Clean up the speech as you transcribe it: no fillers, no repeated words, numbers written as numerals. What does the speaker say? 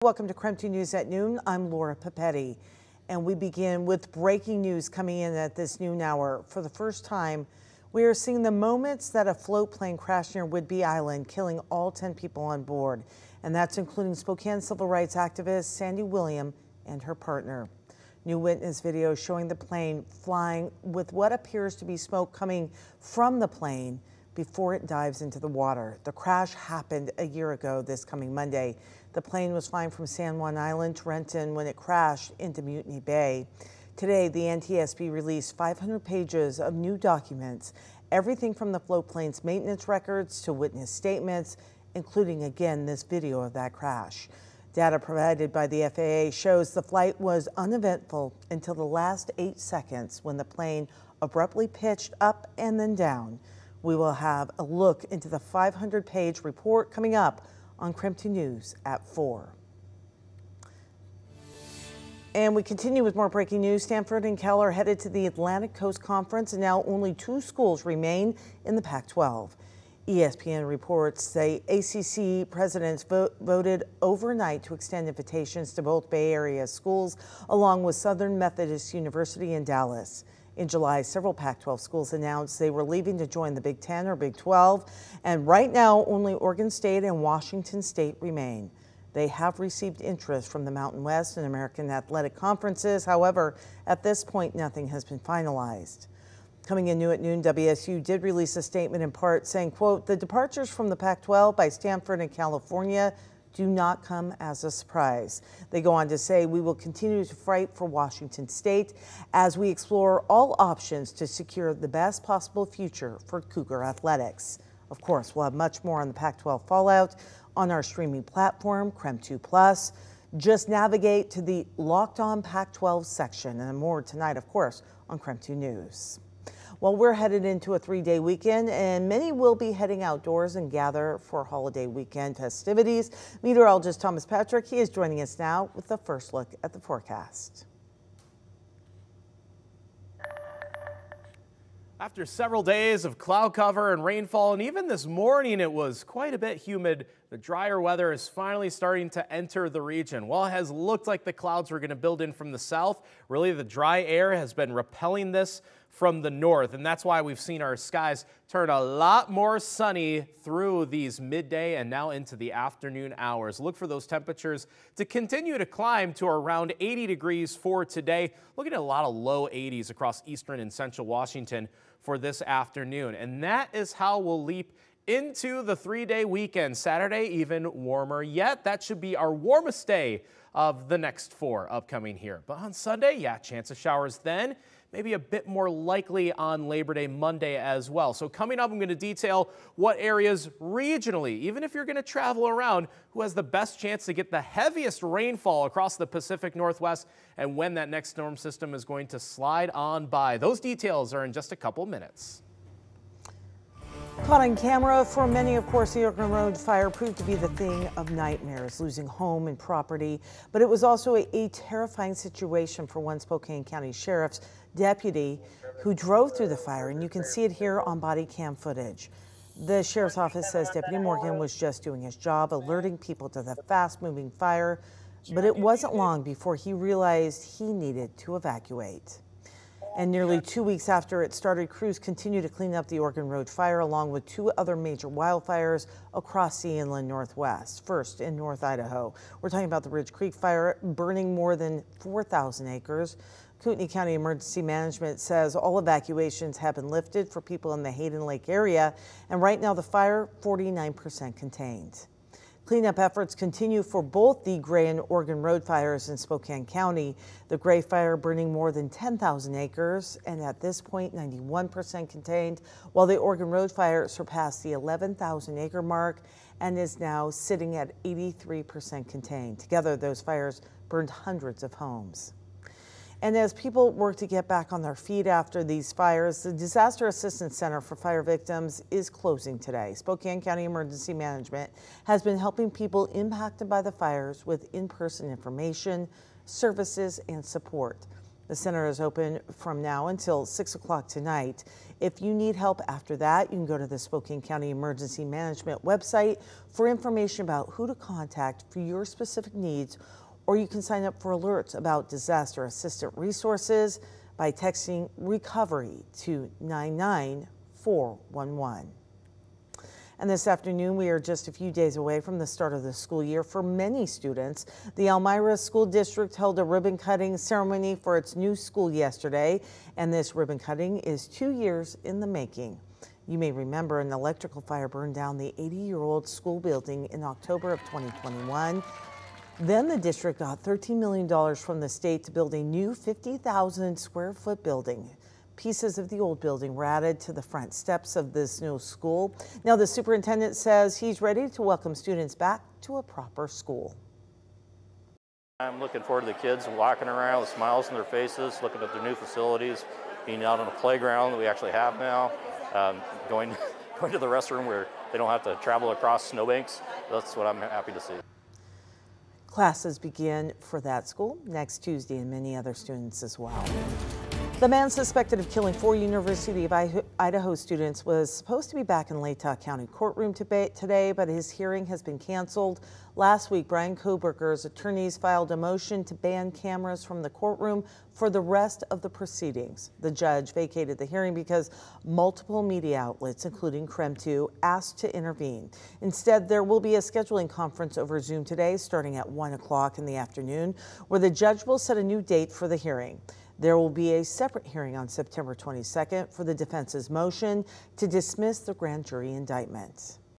Welcome to KREM 2 News at Noon. I'm Laura Papetti, and we begin with breaking news coming in at this noon hour. For the first time, we are seeing the moments that a float plane crashed near Whidbey Island, killing all 10 people on board, and that's including Spokane civil rights activist Sandy William and her partner. New witness video showing the plane flying with what appears to be smoke coming from the plane before it dives into the water. The crash happened a year ago this coming Monday. The plane was flying from San Juan Island to Renton when it crashed into Mutiny Bay. Today, the NTSB released 500 pages of new documents, everything from the float plane's maintenance records to witness statements, including, again, this video of that crash. Data provided by the FAA shows the flight was uneventful until the last 8 seconds when the plane abruptly pitched up and then down. We will have a look into the 500-page report coming up on KREM 2 News at 4. And we continue with more breaking news. Stanford and Cal are headed to the Atlantic Coast Conference, and now only 2 schools remain in the Pac-12. ESPN reports the ACC presidents voted overnight to extend invitations to both Bay Area schools, along with Southern Methodist University in Dallas. In July, several Pac-12 schools announced they were leaving to join the Big Ten or Big 12, and right now only Oregon State and Washington State remain. They have received interest from the Mountain West and American Athletic Conferences. However, at this point, nothing has been finalized. Coming in new at noon, WSU did release a statement in part saying, quote, "The departures from the Pac-12 by Stanford and California do not come as a surprise." They go on to say, "We will continue to fight for Washington State as we explore all options to secure the best possible future for Cougar athletics." Of course, we'll have much more on the Pac-12 fallout on our streaming platform, KREM 2+. Just navigate to the Locked On Pac-12 section, and more tonight, of course, on KREM 2 News. Well, we're headed into a 3-day weekend, and many will be heading outdoors and gather for holiday weekend festivities. Meteorologist Thomas Patrick, he is joining us now with the first look at the forecast. After several days of cloud cover and rainfall, and even this morning it was quite a bit humid, the drier weather is finally starting to enter the region. While it has looked like the clouds were going to build in from the south, really the dry air has been repelling this from the north, and that's why we've seen our skies turn a lot more sunny through these midday and now into the afternoon hours. Look for those temperatures to continue to climb to around 80 degrees for today. Looking at a lot of low 80s across eastern and central Washington for this afternoon, and that is how we'll leap into the 3-day weekend. Saturday even warmer yet. That should be our warmest day of the next 4 upcoming here. But on Sunday, yeah, chance of showers then. Maybe a bit more likely on Labor Day Monday as well. So coming up, I'm going to detail what areas regionally, even if you're going to travel around, who has the best chance to get the heaviest rainfall across the Pacific Northwest and when that next storm system is going to slide on by. Those details are in just a couple minutes. Caught on camera for many, of course, the Oregon Road fire proved to be the thing of nightmares, losing home and property. But it was also a terrifying situation for one Spokane County Sheriff's deputy who drove through the fire, and you can see it here on body cam footage. The Sheriff's Office says Deputy Morgan was just doing his job, alerting people to the fast-moving fire, but it wasn't long before he realized he needed to evacuate. And nearly 2 weeks after it started, crews continue to clean up the Oregon Road fire along with 2 other major wildfires across the inland Northwest. First, in North Idaho, we're talking about the Ridge Creek fire burning more than 4,000 acres. Kootenai County Emergency Management says all evacuations have been lifted for people in the Hayden Lake area, and right now the fire 49% contained. Cleanup efforts continue for both the Gray and Oregon Road fires in Spokane County. The Gray fire burning more than 10,000 acres and at this point 91% contained, while the Oregon Road fire surpassed the 11,000 acre mark and is now sitting at 83% contained. Together, those fires burned hundreds of homes. And as people work to get back on their feet after these fires, the Disaster Assistance Center for Fire Victims is closing today. Spokane County Emergency Management has been helping people impacted by the fires with in-person information, services, and support. The center is open from now until 6 o'clock tonight. If you need help after that, you can go to the Spokane County Emergency Management website for information about who to contact for your specific needs, or you can sign up for alerts about disaster assistance resources by texting recovery to 99411. And this afternoon, we are just a few days away from the start of the school year for many students. The Elmira School District held a ribbon cutting ceremony for its new school yesterday, and this ribbon cutting is 2 years in the making. You may remember an electrical fire burned down the 80-year-old school building in October of 2021. Then the district got $13 million from the state to build a new 50,000 square foot building. Pieces of the old building were added to the front steps of this new school. Now the superintendent says he's ready to welcome students back to a proper school. I'm looking forward to the kids walking around with smiles on their faces, looking at their new facilities, being out on a playground that we actually have now, going to the restroom where they don't have to travel across snowbanks. That's what I'm happy to see. Classes begin for that school next Tuesday, and many other students as well. The man suspected of killing 4 University of Idaho students was supposed to be back in Latah County courtroom today, but his hearing has been canceled. Last week, Brian Koberger's attorneys filed a motion to ban cameras from the courtroom for the rest of the proceedings. The judge vacated the hearing because multiple media outlets, including KREM 2, asked to intervene. Instead, there will be a scheduling conference over Zoom today, starting at 1 o'clock in the afternoon, where the judge will set a new date for the hearing. There will be a separate hearing on September 22nd for the defense's motion to dismiss the grand jury indictment.